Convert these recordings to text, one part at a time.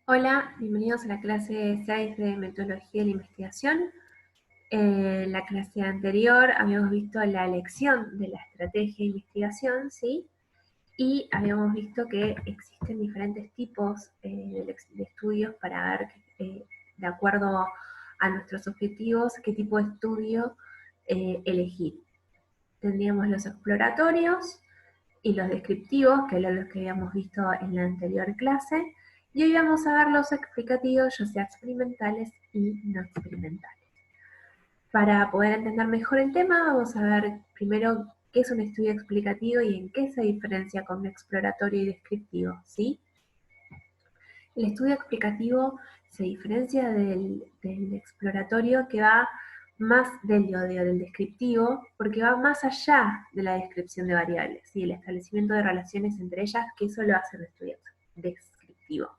Hola, bienvenidos a la clase 6 de Metodología de la Investigación. En la clase anterior habíamos visto la elección de la estrategia de investigación, ¿sí? Y habíamos visto que existen diferentes tipos de estudios para ver, de acuerdo a nuestros objetivos, qué tipo de estudio elegir. Tendríamos los exploratorios y los descriptivos, que eran los que habíamos visto en la anterior clase, y hoy vamos a ver los explicativos, ya sea experimentales y no experimentales. Para poder entender mejor el tema, vamos a ver primero qué es un estudio explicativo y en qué se diferencia con un exploratorio y descriptivo, ¿sí? El estudio explicativo se diferencia del exploratorio, que va más del descriptivo, porque va más allá de la descripción de variables y el establecimiento de relaciones entre ellas, que eso lo hace el estudio descriptivo.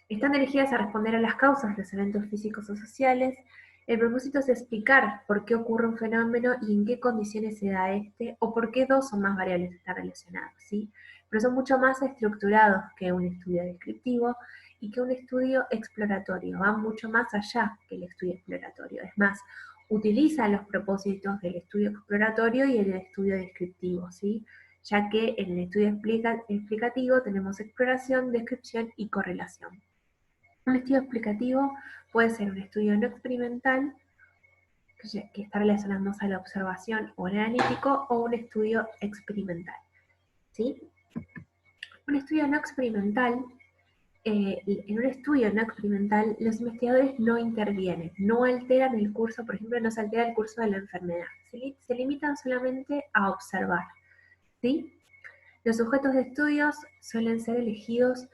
Están dirigidas a responder a las causas de los eventos físicos o sociales. El propósito es explicar por qué ocurre un fenómeno y en qué condiciones se da este, o por qué dos o más variables están relacionadas, ¿sí? Pero son mucho más estructurados que un estudio descriptivo y que un estudio exploratorio. Van mucho más allá que el estudio exploratorio. Es más, utilizan los propósitos del estudio exploratorio y el estudio descriptivo, ¿sí? Ya que en el estudio explicativo tenemos exploración, descripción y correlación. Un estudio explicativo puede ser un estudio no experimental, que está relacionándose a la observación o el analítico, o un estudio experimental, ¿sí? Un estudio no experimental, en un estudio no experimental, los investigadores no intervienen, no alteran el curso, por ejemplo, no se altera el curso de la enfermedad, se limitan solamente a observar, ¿sí? Los sujetos de estudios suelen ser elegidos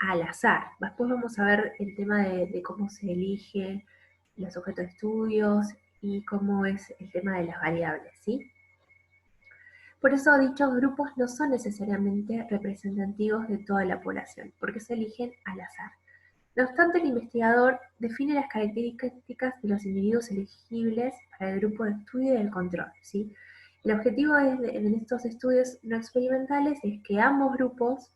al azar. Después vamos a ver el tema de cómo se elige los sujetos de estudios y cómo es el tema de las variables, ¿sí? Por eso dichos grupos no son necesariamente representativos de toda la población, porque se eligen al azar. No obstante, el investigador define las características de los individuos elegibles para el grupo de estudio y el control, ¿sí? El objetivo en estos estudios no experimentales es que ambos grupos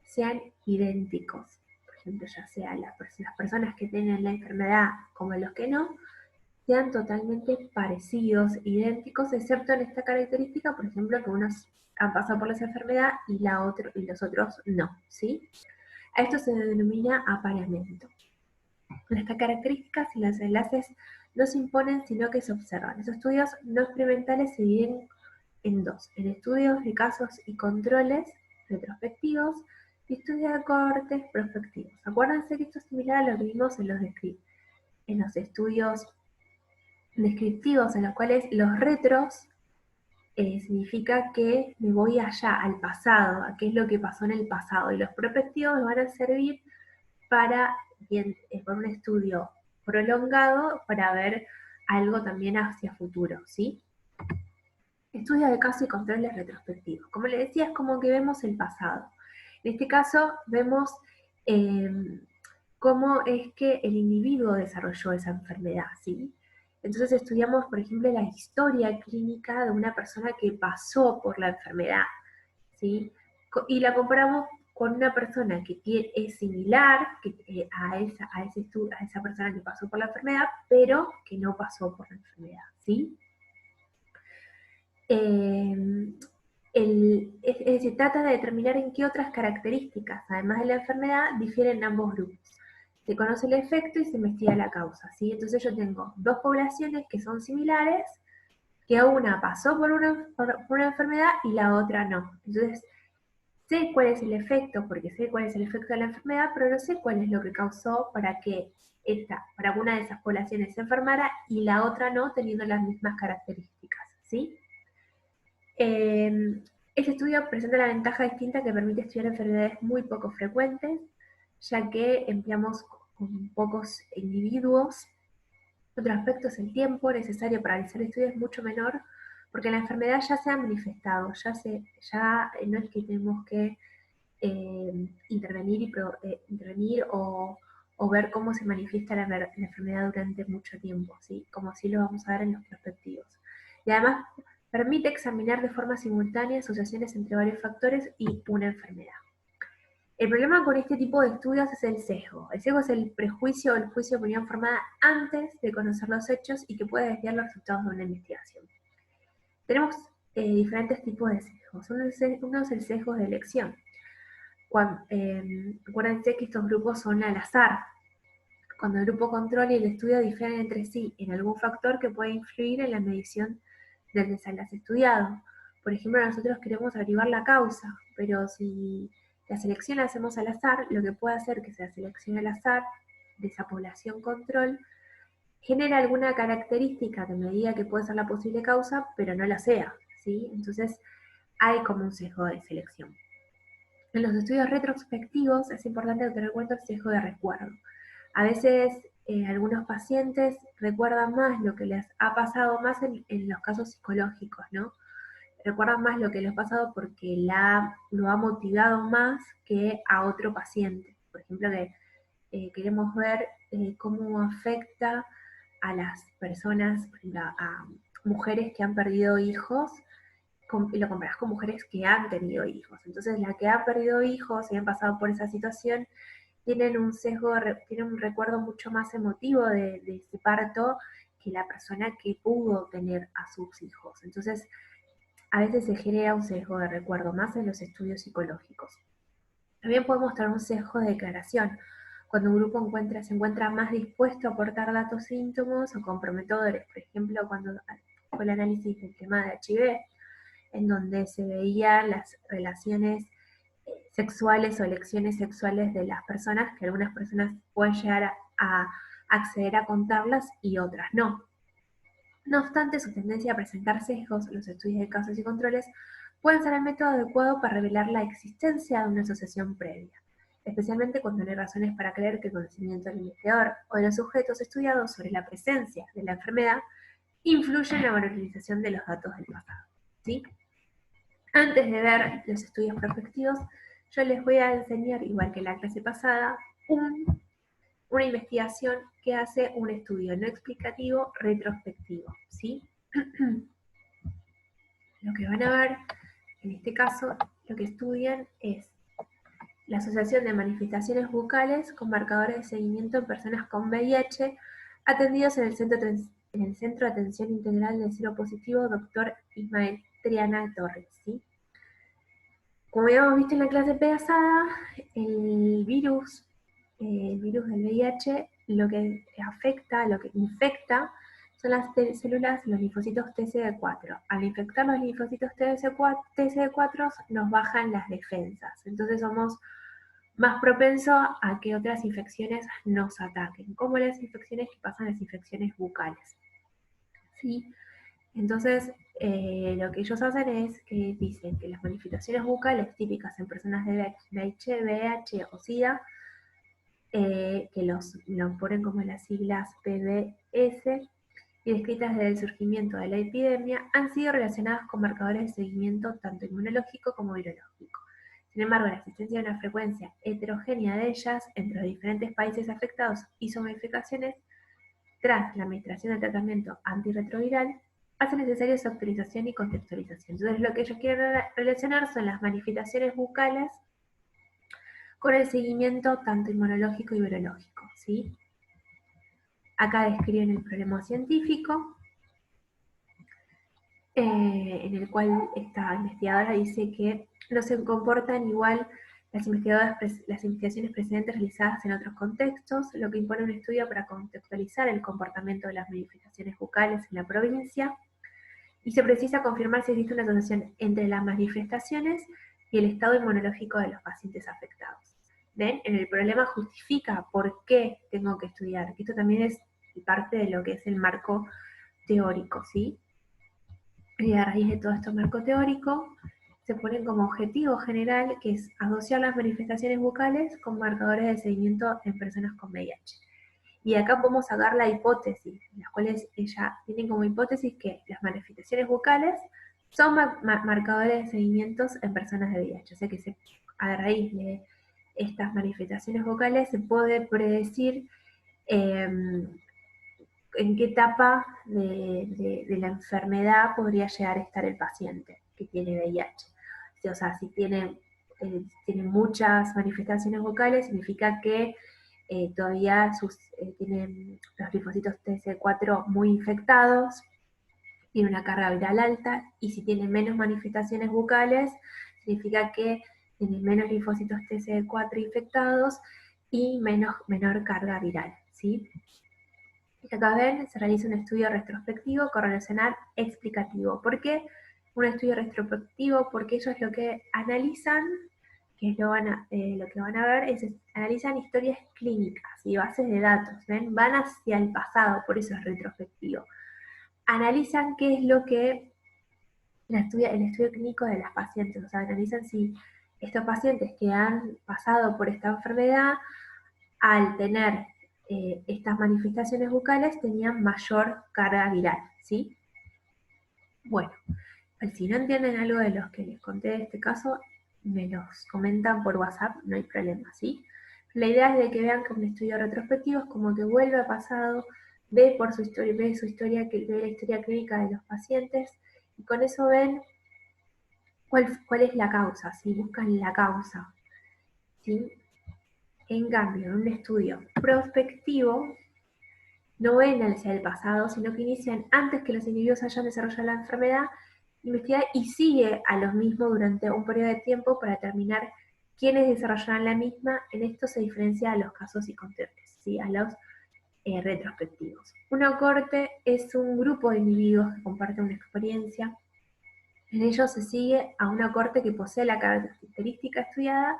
sean idénticos. Por ejemplo, ya sea las personas que tienen la enfermedad como los que no, sean totalmente parecidos, idénticos, excepto en esta característica, por ejemplo, que unos han pasado por esa enfermedad y los otros no, ¿sí? A esto se denomina apareamiento. Estas características y los enlaces no se imponen, sino que se observan. Esos estudios no experimentales se dividen en dos: en estudios de casos y controles retrospectivos y estudios de cohortes prospectivos. Acuérdense que esto es similar a lo que vimos en los estudios descriptivos, en los cuales los retros significa que me voy allá, al pasado, a qué es lo que pasó en el pasado, y los prospectivos van a servir para un estudio prolongado para ver algo también hacia futuro, ¿sí? Estudio de caso y controles retrospectivos. Como les decía, es como que vemos el pasado. En este caso, vemos eh, cómo es que el individuo desarrolló esa enfermedad, ¿sí? Entonces estudiamos, por ejemplo, la historia clínica de una persona que pasó por la enfermedad, ¿sí? Y la comparamos con una persona que es similar a esa persona que pasó por la enfermedad, pero que no pasó por la enfermedad, ¿sí? Se trata de determinar en qué otras características, además de la enfermedad, difieren ambos grupos. Se conoce el efecto y se investiga la causa, ¿sí? Entonces yo tengo dos poblaciones que son similares, que una pasó por una enfermedad y la otra no. Entonces, sé cuál es el efecto, porque sé cuál es el efecto de la enfermedad, pero no sé cuál es lo que causó para que para una de esas poblaciones se enfermara y la otra no, teniendo las mismas características, ¿sí? Este estudio presenta la ventaja distinta que permite estudiar enfermedades muy poco frecuentes, ya que empleamos con pocos individuos. Otro aspecto es el tiempo necesario para realizar el estudio es mucho menor, porque la enfermedad ya se ha manifestado, ya no es que tenemos que intervenir o ver cómo se manifiesta la enfermedad durante mucho tiempo, ¿sí? Como así lo vamos a ver en los prospectivos. Y además permite examinar de forma simultánea asociaciones entre varios factores y una enfermedad. El problema con este tipo de estudios es el sesgo. El sesgo es el prejuicio o el juicio de opinión formada antes de conocer los hechos y que puede desviar los resultados de una investigación. Tenemos diferentes tipos de sesgos. Uno es el sesgo de elección. Acuérdense que estos grupos son al azar. Cuando el grupo control y el estudio difieren entre sí en algún factor que puede influir en la medición del desenlace estudiado. Por ejemplo, nosotros queremos averiguar la causa, pero si la selección la hacemos al azar, lo que puede hacer que se seleccione al azar de esa población control genera alguna característica que me diga que puede ser la posible causa, pero no la sea, ¿sí? Entonces hay como un sesgo de selección. En los estudios retrospectivos es importante tener en cuenta el sesgo de recuerdo. A veces algunos pacientes recuerdan más lo que les ha pasado, más en los casos psicológicos, ¿no? Recuerdan más lo que les ha pasado porque lo ha motivado más que a otro paciente. Por ejemplo, que queremos ver cómo afecta a las personas, por ejemplo, a mujeres que han perdido hijos, y lo comparás con mujeres que han tenido hijos. Entonces, las que han perdido hijos y han pasado por esa situación, tienen un sesgo, tienen un recuerdo mucho más emotivo de ese parto que la persona que pudo tener a sus hijos. Entonces, a veces se genera un sesgo de recuerdo, más en los estudios psicológicos. También podemos tener un sesgo de declaración, cuando un grupo se encuentra más dispuesto a aportar datos íntimos o comprometedores. Por ejemplo, cuando fue el análisis del tema de HIV, en donde se veían las relaciones sexuales o elecciones sexuales de las personas, que algunas personas pueden llegar a acceder a contarlas y otras no. No obstante, su tendencia a presentar sesgos en los estudios de casos y controles pueden ser el método adecuado para revelar la existencia de una asociación previa, especialmente cuando no hay razones para creer que el conocimiento del investigador o de los sujetos estudiados sobre la presencia de la enfermedad influye en la valorización de los datos del pasado, ¿sí? Antes de ver los estudios prospectivos, yo les voy a enseñar, igual que la clase pasada, una investigación que hace un estudio no explicativo retrospectivo, ¿sí? Lo que van a ver, en este caso, lo que estudian es la asociación de manifestaciones bucales con marcadores de seguimiento en personas con VIH atendidos en el Centro de Atención Integral de Seropositivo Dr. Ismael Triana Torres, ¿sí? Como habíamos visto en la clase pasada, el virus del VIH, lo que afecta, lo que infecta, son las células, los linfocitos TCD4. Al infectar los linfocitos TCD4 nos bajan las defensas. Entonces somos más propensos a que otras infecciones nos ataquen, como las infecciones que pasan, las infecciones bucales. ¿Sí? Entonces, lo que ellos hacen es que dicen que las manifestaciones bucales típicas en personas de VIH o SIDA, que los ponen como las siglas PBS, y descritas desde el surgimiento de la epidemia, han sido relacionadas con marcadores de seguimiento tanto inmunológico como virológico. Sin embargo, la existencia de una frecuencia heterogénea de ellas entre los diferentes países afectados y sus modificaciones tras la administración del tratamiento antirretroviral hace necesaria su actualización y contextualización. Entonces, lo que ellos quieren relacionar son las manifestaciones bucales con el seguimiento tanto inmunológico y virológico, ¿sí? Acá describen el problema científico, en el cual esta investigadora dice que no se comportan igual las investigaciones precedentes realizadas en otros contextos, lo que impone un estudio para contextualizar el comportamiento de las manifestaciones bucales en la provincia, y se precisa confirmar si existe una asociación entre las manifestaciones y el estado inmunológico de los pacientes afectados. ¿Ven? En el problema justifica por qué tengo que estudiar, que esto también es parte de lo que es el marco teórico, ¿sí? Y a raíz de todo este marco teórico, se ponen como objetivo general, que es asociar las manifestaciones bucales con marcadores de seguimiento en personas con VIH. Y acá podemos sacar la hipótesis, las cuales ella tiene como hipótesis que las manifestaciones bucales son marcadores de seguimientos en personas de VIH. O sea que a raíz de estas manifestaciones bucales se puede predecir en qué etapa de la enfermedad podría llegar a estar el paciente que tiene VIH. O sea, si tiene tienen muchas manifestaciones vocales, significa que todavía tienen los linfocitos TS4 muy infectados, tiene una carga viral alta, y si tiene menos manifestaciones bucales, significa que tiene menos linfocitos TCD4 infectados y menor carga viral, ¿sí? Y acá ven, se realiza un estudio retrospectivo, correlacional, explicativo. ¿Por qué un estudio retrospectivo? Porque ellos lo que analizan, que es lo que van a ver, es analizan historias clínicas y bases de datos, ¿ven? Van hacia el pasado, por eso es retrospectivo. Analizan qué es lo que el estudio clínico de las pacientes, o sea, analizan si estos pacientes que han pasado por esta enfermedad, al tener estas manifestaciones bucales, tenían mayor carga viral, ¿sí? Bueno, pues si no entienden algo de los que les conté de este caso, me los comentan por WhatsApp, no hay problema, ¿sí? La idea es de que vean que un estudio retrospectivo es como que vuelve al pasado, ve la historia clínica de los pacientes, y con eso ven cuál es la causa, ¿sí? Buscan la causa, ¿sí? En cambio, en un estudio prospectivo, no ven hacia el pasado, sino que inician antes que los individuos hayan desarrollado la enfermedad, investigar y sigue a los mismos durante un periodo de tiempo para determinar quiénes desarrollarán la misma. En esto se diferencia a los casos psicotécnicos, ¿sí? A los retrospectivos. Una cohorte es un grupo de individuos que comparten una experiencia. En ello se sigue a una cohorte que posee la característica estudiada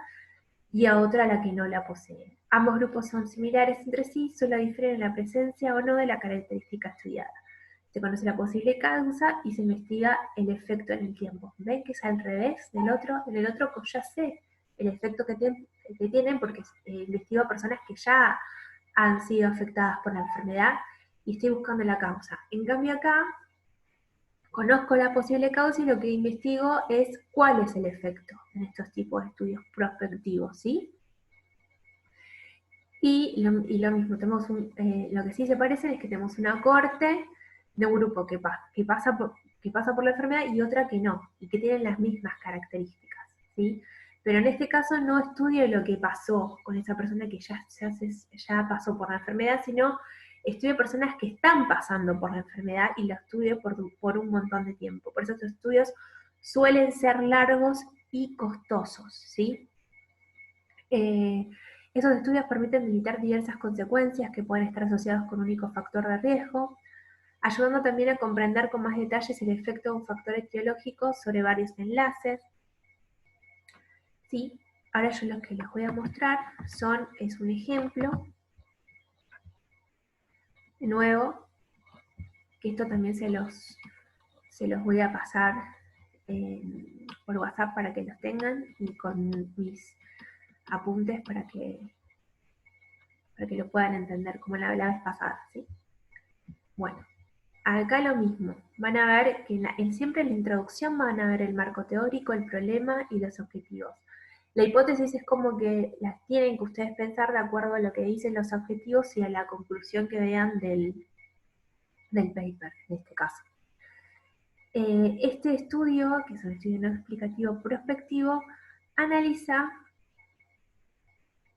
y a otra a la que no la posee. Ambos grupos son similares entre sí, solo difieren en la presencia o no de la característica estudiada. Se conoce la posible causa y se investiga el efecto en el tiempo. ¿Ven que es al revés del otro? En el otro pues ya sé el efecto que tienen porque investigo a personas que ya han sido afectadas por la enfermedad y estoy buscando la causa. En cambio acá conozco la posible causa y lo que investigo es cuál es el efecto en estos tipos de estudios prospectivos, ¿sí? Y lo mismo, lo que sí se parecen es que tenemos una cohorte de un grupo que pasa por la enfermedad y otra que no, y que tienen las mismas características, ¿sí? Pero en este caso no estudio lo que pasó con esa persona que ya pasó por la enfermedad, sino estudio personas que están pasando por la enfermedad y lo estudio por un montón de tiempo. Por eso estos estudios suelen ser largos y costosos, ¿sí? Esos estudios permiten delimitar diversas consecuencias que pueden estar asociadas con un único factor de riesgo, ayudando también a comprender con más detalles el efecto de un factor etiológico sobre varios enlaces. ¿Sí? Ahora yo lo que les voy a mostrar es un ejemplo, de nuevo, que esto también se los voy a pasar por WhatsApp para que los tengan y con mis apuntes para que lo puedan entender como la vez pasada, ¿sí? Bueno, acá lo mismo, van a ver que siempre en la introducción van a ver el marco teórico, el problema y los objetivos. La hipótesis es como que las tienen que ustedes pensar de acuerdo a lo que dicen los objetivos y a la conclusión que vean del paper, en este caso. Este estudio, que es un estudio no explicativo prospectivo, analiza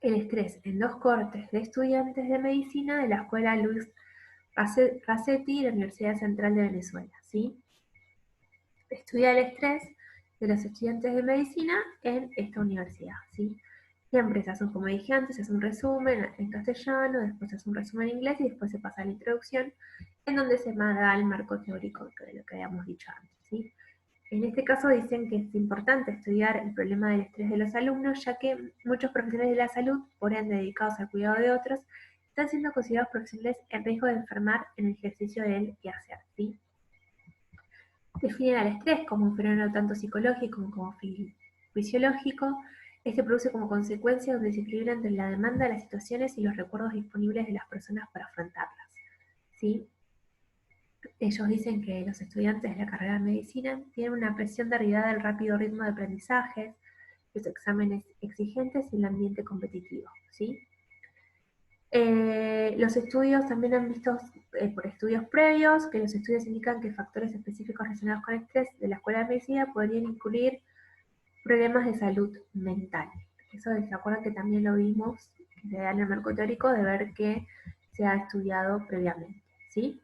el estrés en dos cohortes de estudiantes de medicina de la Escuela Luis Racetti y la Universidad Central de Venezuela, ¿sí? Estudia el estrés de los estudiantes de medicina en esta universidad, ¿sí? Siempre se hace, como dije antes, se hace un resumen en castellano, después se hace un resumen en inglés y después se pasa a la introducción, en donde se da el marco teórico de lo que habíamos dicho antes, ¿sí? En este caso dicen que es importante estudiar el problema del estrés de los alumnos, ya que muchos profesionales de la salud, por ende dedicados al cuidado de otros, están siendo considerados profesionales en riesgo de enfermar en el ejercicio del quehacer, ¿sí? Definen al estrés como un fenómeno tanto psicológico como fisiológico. Este produce como consecuencia un desequilibrio entre la demanda de las situaciones y los recuerdos disponibles de las personas para afrontarlas, ¿sí? Ellos dicen que los estudiantes de la carrera de medicina tienen una presión derivada del rápido ritmo de aprendizaje, los exámenes exigentes y el ambiente competitivo, ¿sí? Los estudios también han visto por estudios previos que los estudios indican que factores específicos relacionados con el estrés de la escuela de medicina podrían incluir problemas de salud mental. Eso se acuerdan que también lo vimos, que se da en el marco teórico, de ver que se ha estudiado previamente, ¿sí?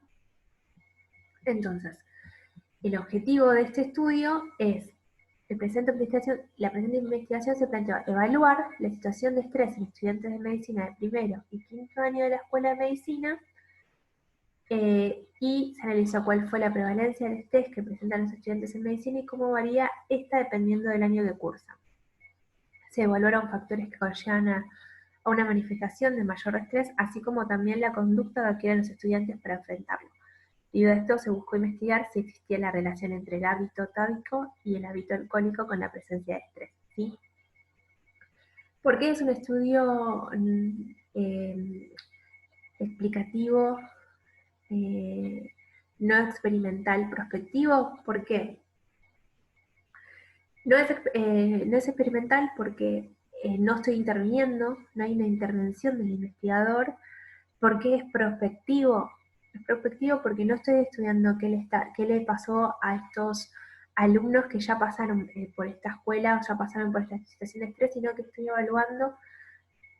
Entonces, el objetivo de este estudio es, la presente investigación se planteó evaluar la situación de estrés en estudiantes de medicina de primero y quinto año de la Escuela de Medicina, y se analizó cuál fue la prevalencia del estrés que presentan los estudiantes en medicina y cómo varía esta dependiendo del año que cursan. Se evaluaron factores que conllevan a una manifestación de mayor estrés, así como también la conducta que adquieren los estudiantes para enfrentarlo. Debido a esto, se buscó investigar si existía la relación entre el hábito tábico y el hábito alcohólico con la presencia de estrés, ¿sí? ¿Por qué es un estudio explicativo, no experimental, prospectivo? ¿Por qué? No es experimental porque no estoy interviniendo, no hay una intervención del investigador. ¿Por qué es prospectivo? Es prospectivo porque no estoy estudiando qué le pasó a estos alumnos que ya pasaron por esta escuela o ya pasaron por esta situación de estrés, sino que estoy evaluando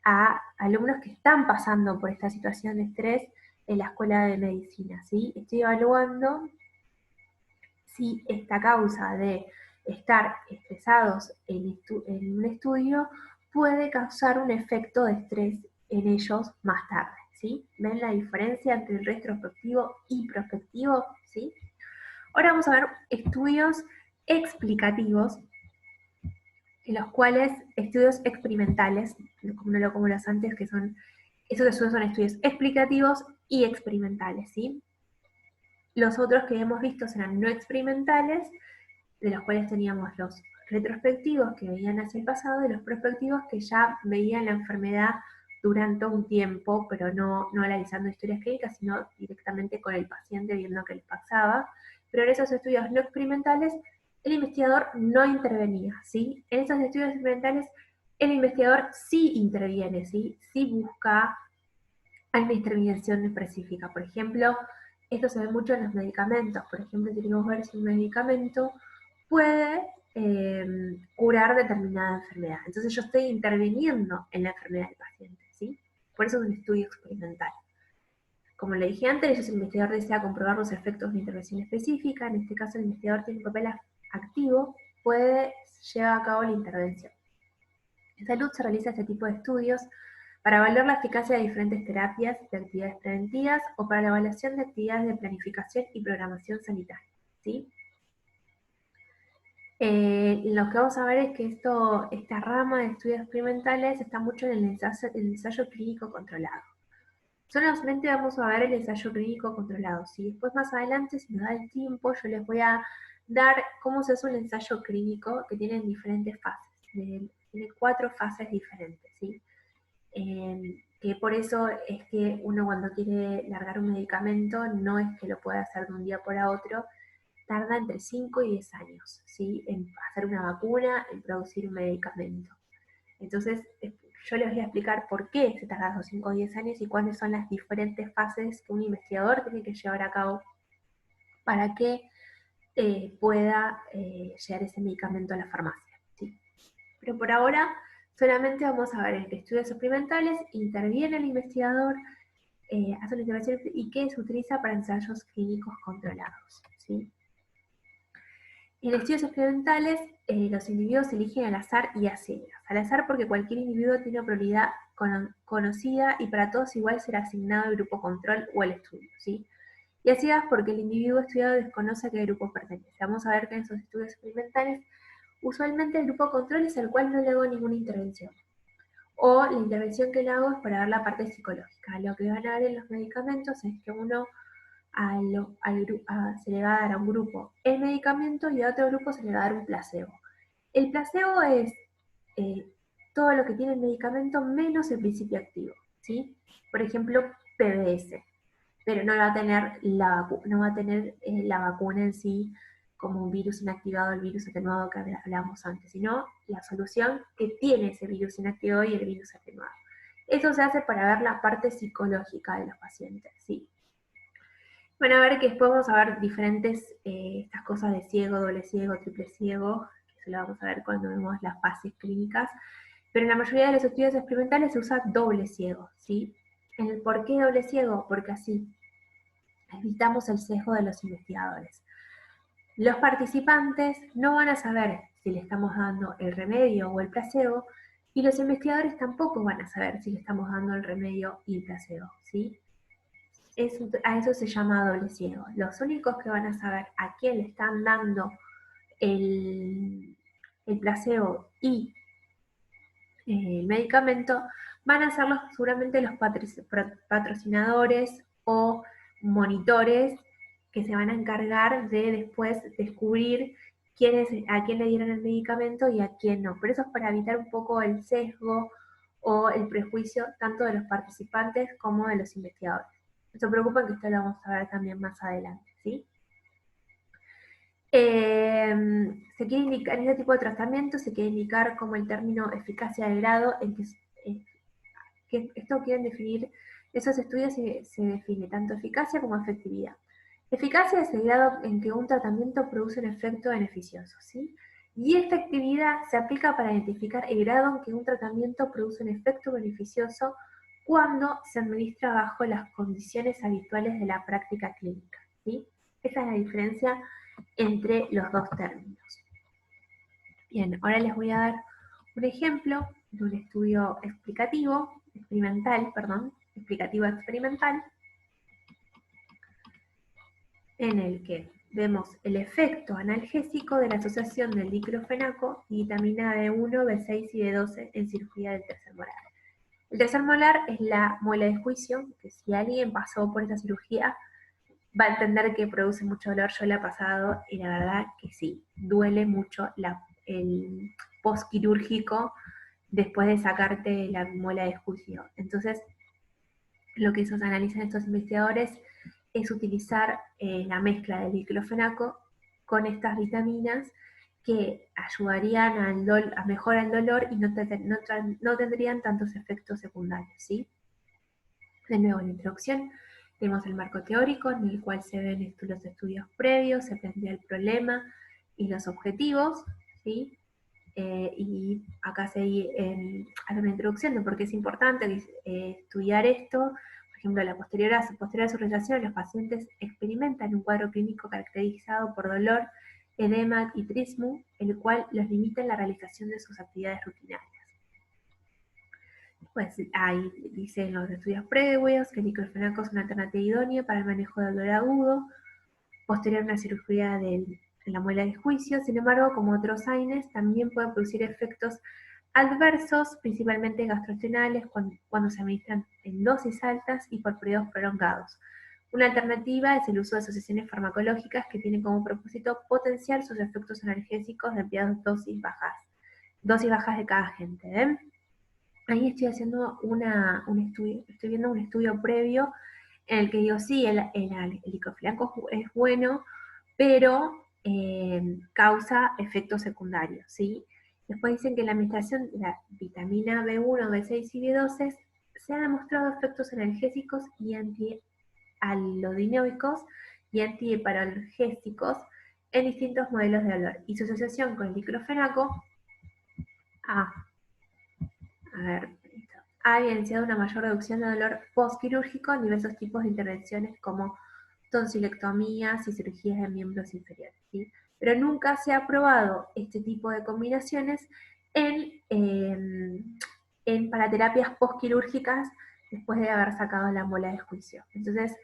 a alumnos que están pasando por esta situación de estrés en la escuela de medicina, ¿sí? Estoy evaluando si esta causa de estar estresados en un estudio puede causar un efecto de estrés en ellos más tarde, ¿sí? ¿Ven la diferencia entre el retrospectivo y prospectivo? ¿Sí? Ahora vamos a ver estudios explicativos, en los cuales estudios experimentales, como los antes, que son, esos estudios son estudios explicativos y experimentales, ¿sí? Los otros que hemos visto serán no experimentales, de los cuales teníamos los retrospectivos que veían hacia el pasado y los prospectivos que ya veían la enfermedad durante un tiempo, pero no analizando historias clínicas, sino directamente con el paciente viendo qué les pasaba. Pero en esos estudios no experimentales, el investigador no intervenía, ¿sí? En esos estudios experimentales, el investigador sí interviene, ¿sí? Sí busca una intervención específica. Por ejemplo, esto se ve mucho en los medicamentos. Por ejemplo, si queremos ver si un medicamento puede curar determinada enfermedad. Entonces yo estoy interviniendo en la enfermedad del paciente, ¿sí? Por eso es un estudio experimental. Como le dije antes, si el investigador desea comprobar los efectos de intervención específica, en este caso el investigador tiene un papel activo, puede llevar a cabo la intervención. En salud se realiza este tipo de estudios para evaluar la eficacia de diferentes terapias de actividades preventivas o para la evaluación de actividades de planificación y programación sanitaria, ¿sí? Lo que vamos a ver es que esta rama de estudios experimentales está mucho en el ensayo clínico controlado. Solamente vamos a ver el ensayo clínico controlado. ¿Sí? Después más adelante, si nos da el tiempo, yo les voy a dar cómo se hace un ensayo clínico que tiene diferentes fases. Tiene 4 fases diferentes, ¿sí? Que por eso es que uno cuando quiere largar un medicamento no es que lo pueda hacer de un día para otro, tarda entre 5 y 10 años, ¿sí? En hacer una vacuna, en producir un medicamento. Entonces, yo les voy a explicar por qué se tarda esos 5 o 10 años y cuáles son las diferentes fases que un investigador tiene que llevar a cabo para que pueda llegar ese medicamento a la farmacia, ¿sí? Pero por ahora solamente vamos a ver en qué estudios experimentales interviene el investigador, hace una intervención y qué se utiliza para ensayos clínicos controlados, ¿sí? En estudios experimentales, los individuos se eligen al azar y a ciegas. Al azar porque cualquier individuo tiene una probabilidad conocida y para todos igual será asignado el grupo control o el estudio, ¿sí? Y a ciegas porque el individuo estudiado desconoce a qué grupo pertenece. Vamos a ver que en esos estudios experimentales, usualmente el grupo control es el cual no le hago ninguna intervención. O la intervención que le hago es para ver la parte psicológica. Lo que van a ver en los medicamentos es que se le va a dar a un grupo el medicamento y a otro grupo se le va a dar un placebo. El placebo es todo lo que tiene el medicamento menos el principio activo, ¿sí? Por ejemplo, PBS, pero no va a tener la vacuna en sí como un virus inactivado, el virus atenuado que hablábamos antes, sino la solución que tiene ese virus inactivado y el virus atenuado. Eso se hace para ver la parte psicológica de los pacientes, ¿sí? Van a ver que después vamos a ver diferentes, estas cosas de ciego, doble ciego, triple ciego, que eso lo vamos a ver cuando vemos las fases clínicas, pero en la mayoría de los estudios experimentales se usa doble ciego, ¿sí? ¿Por qué doble ciego? Porque así evitamos el sesgo de los investigadores. Los participantes no van a saber si le estamos dando el remedio o el placebo, y los investigadores tampoco van a saber si le estamos dando el remedio y el placebo, ¿sí? A eso se llama doble ciego. Los únicos que van a saber a quién le están dando el placebo y el medicamento van a ser seguramente los patrocinadores o monitores que se van a encargar de después descubrir a quién le dieron el medicamento y a quién no. Pero eso es para evitar un poco el sesgo o el prejuicio tanto de los participantes como de los investigadores. No se preocupen que esto lo vamos a ver también más adelante, ¿sí? Se quiere indicar, en este tipo de tratamiento se quiere indicar como el término eficacia de grado, en que esto quieren definir, esos estudios se define tanto eficacia como efectividad. Eficacia es el grado en que un tratamiento produce un efecto beneficioso, ¿sí? Y efectividad se aplica para identificar el grado en que un tratamiento produce un efecto beneficioso cuando se administra bajo las condiciones habituales de la práctica clínica, ¿sí? Esa es la diferencia entre los dos términos. Bien, ahora les voy a dar un ejemplo de un estudio explicativo experimental, en el que vemos el efecto analgésico de la asociación del diclofenaco y vitamina B1, B6 y B12 en cirugía del tercer molar. El tercer molar es la muela de juicio, que si alguien pasó por esta cirugía va a entender que produce mucho dolor. Yo la he pasado y la verdad que sí, duele mucho el postquirúrgico después de sacarte la muela de juicio. Entonces, lo que ellos analizan estos investigadores es utilizar la mezcla del diclofenaco con estas vitaminas que ayudarían a mejorar el dolor y no tendrían tantos efectos secundarios, ¿sí? De nuevo, en la introducción tenemos el marco teórico en el cual se ven los estudios previos, se plantea el problema y los objetivos, ¿sí? Y acá se hace una introducción de por qué es importante estudiar esto. Por ejemplo, posterior a su realización, los pacientes experimentan un cuadro clínico caracterizado por dolor, edema y trismo, el cual los limita en la realización de sus actividades rutinarias. Pues ahí dicen los estudios previos que el diclofenaco es una alternativa idónea para el manejo del dolor agudo, posterior a una cirugía de la muela de juicio. Sin embargo, como otros AINES, también puede producir efectos adversos, principalmente gastrointestinales, cuando se administran en dosis altas y por periodos prolongados. Una alternativa es el uso de asociaciones farmacológicas que tienen como propósito potenciar sus efectos analgésicos de dosis bajas de cada agente. ¿Ven? Ahí estoy haciendo estoy viendo un estudio previo en el que digo, sí, el diclofenaco es bueno, pero causa efectos secundarios, ¿sí? Después dicen que la administración de la vitamina B1, B6 y B12 se han demostrado efectos analgésicos y antialodinoicos y antiparalgésicos en distintos modelos de dolor. Y su asociación con el diclofenaco ha evidenciado una mayor reducción de dolor postquirúrgico en diversos tipos de intervenciones como tonsilectomías y cirugías de miembros inferiores, ¿sí? Pero nunca se ha probado este tipo de combinaciones para terapias postquirúrgicas después de haber sacado la muela de juicio. Entonces,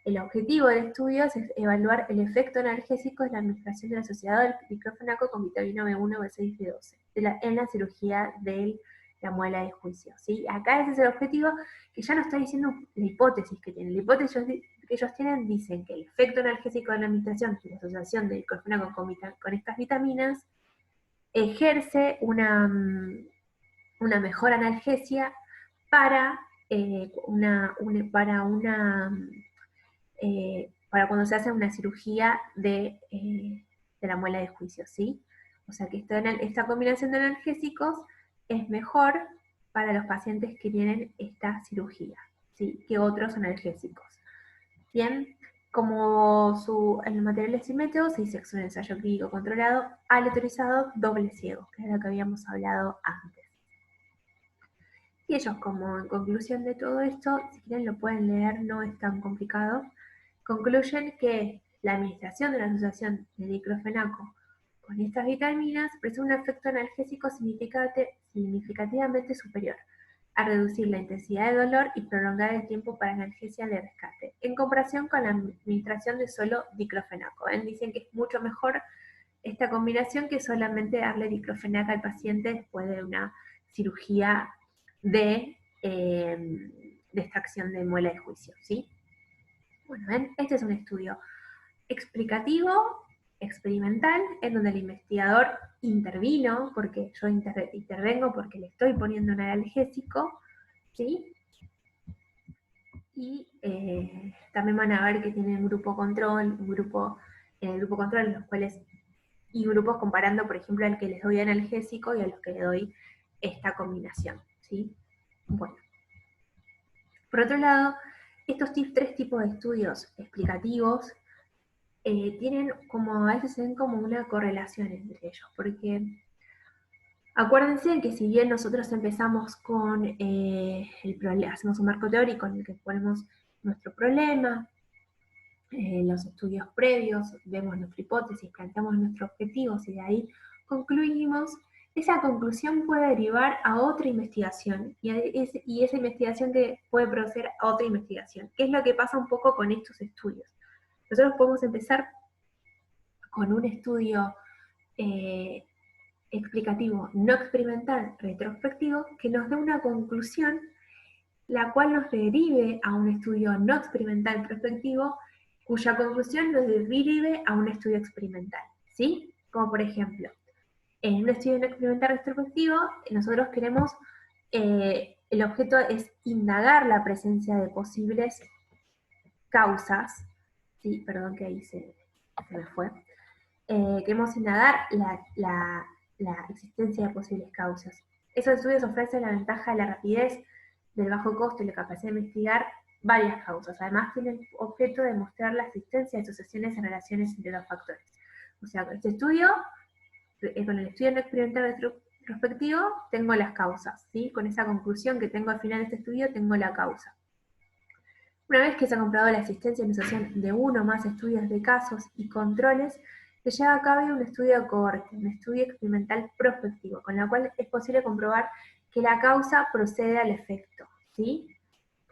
el objetivo del estudio es evaluar el efecto analgésico de la administración del asociado del diclofenaco con vitamina B1, B6 y B12 en la cirugía de la muela de juicio, ¿sí? Acá ese es el objetivo, que ya no está diciendo la hipótesis que tienen. La hipótesis que ellos tienen dicen que el efecto analgésico de la administración y la asociación del diclofenaco con estas vitaminas ejerce una mejor analgesia para para cuando se hace una cirugía de la muela de juicio, ¿sí? O sea que esta combinación de analgésicos es mejor para los pacientes que tienen esta cirugía, ¿sí? Que otros analgésicos. Bien, como el material es simétrico, se dice que es un ensayo clínico controlado, aleatorizado, doble ciego, que es lo que habíamos hablado antes. Y ellos, como en conclusión de todo esto, si quieren lo pueden leer, no es tan complicado, concluyen que la administración de la asociación de diclofenaco con estas vitaminas produce un efecto analgésico significativamente superior a reducir la intensidad de dolor y prolongar el tiempo para analgesia de rescate, en comparación con la administración de solo diclofenaco. Dicen que es mucho mejor esta combinación que solamente darle diclofenaco al paciente después de una cirugía de extracción de muela de juicio, ¿sí? Bueno, ¿ven? Este es un estudio explicativo, experimental, en donde el investigador intervino, porque yo intervengo porque le estoy poniendo un analgésico, ¿sí? Y también van a ver que tienen un grupo control, grupo control en los cuales, y grupos comparando, por ejemplo, al que les doy analgésico y a los que le doy esta combinación, ¿sí? Bueno. Por otro lado, estos tres tipos de estudios explicativos tienen como, a veces se ven como una correlación entre ellos, porque acuérdense que si bien nosotros empezamos con el problema, hacemos un marco teórico en el que ponemos nuestro problema, los estudios previos, vemos nuestra hipótesis, planteamos nuestros objetivos y de ahí concluimos, esa conclusión puede derivar a otra investigación y esa investigación que puede proceder a otra investigación, que es lo que pasa un poco con estos estudios. Nosotros podemos empezar con un estudio explicativo no experimental retrospectivo que nos dé una conclusión la cual nos derive a un estudio no experimental prospectivo cuya conclusión nos derive a un estudio experimental, ¿sí? Como por ejemplo, en un estudio no experimental retrospectivo, nosotros queremos, el objeto es indagar la presencia de posibles causas, sí, perdón que ahí se me fue, queremos indagar la existencia de posibles causas. Esos estudios ofrecen la ventaja de la rapidez, del bajo costo y la capacidad de investigar varias causas. Además, tienen objeto de mostrar la existencia de asociaciones en relaciones entre los factores. O sea, con este estudio, con el estudio no experimental retrospectivo, tengo las causas, ¿sí? Con esa conclusión que tengo al final de este estudio, tengo la causa. Una vez que se ha comprobado la existencia y asociación de uno o más estudios de casos y controles, se lleva a cabo un estudio de cohorte, un estudio experimental prospectivo, con la cual es posible comprobar que la causa procede al efecto, ¿sí?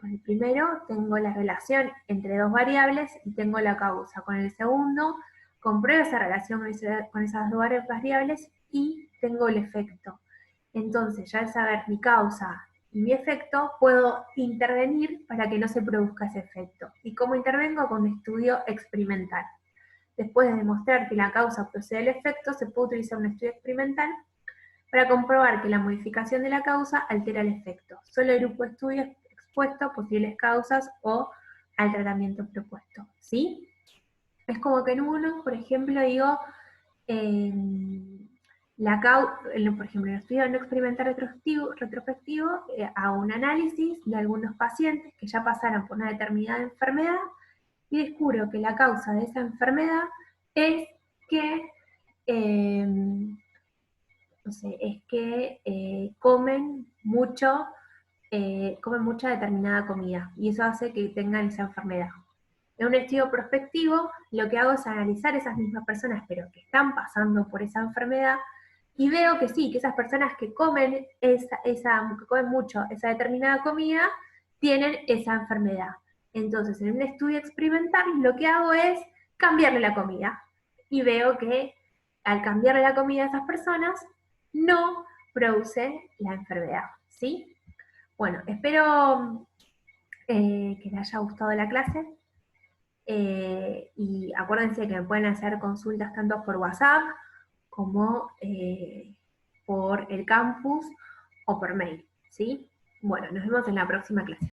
Con el primero tengo la relación entre dos variables y tengo la causa. Con el segundo compruebo esa relación con esas dos variables y tengo el efecto. Entonces, ya al saber mi causa y mi efecto, puedo intervenir para que no se produzca ese efecto. ¿Y cómo intervengo? Con un estudio experimental. Después de demostrar que la causa procede del efecto, se puede utilizar un estudio experimental para comprobar que la modificación de la causa altera el efecto. Solo el grupo de estudios expuesto a posibles causas o al tratamiento propuesto, ¿sí? Es como que en uno, por ejemplo, digo, por ejemplo, en el estudio no experimental retrospectivo, hago un análisis de algunos pacientes que ya pasaron por una determinada enfermedad y descubro que la causa de esa enfermedad es que no sé, es que comen mucha determinada comida y eso hace que tengan esa enfermedad. En un estudio prospectivo, lo que hago es analizar esas mismas personas, pero que están pasando por esa enfermedad, y veo que sí, que esas personas que comen que comen mucho esa determinada comida, tienen esa enfermedad. Entonces, en un estudio experimental, lo que hago es cambiarle la comida. Y veo que al cambiarle la comida a esas personas, no produce la enfermedad, ¿sí? Bueno, espero que les haya gustado la clase. Y acuérdense que me pueden hacer consultas tanto por WhatsApp como por el campus o por mail, ¿sí? Bueno, nos vemos en la próxima clase.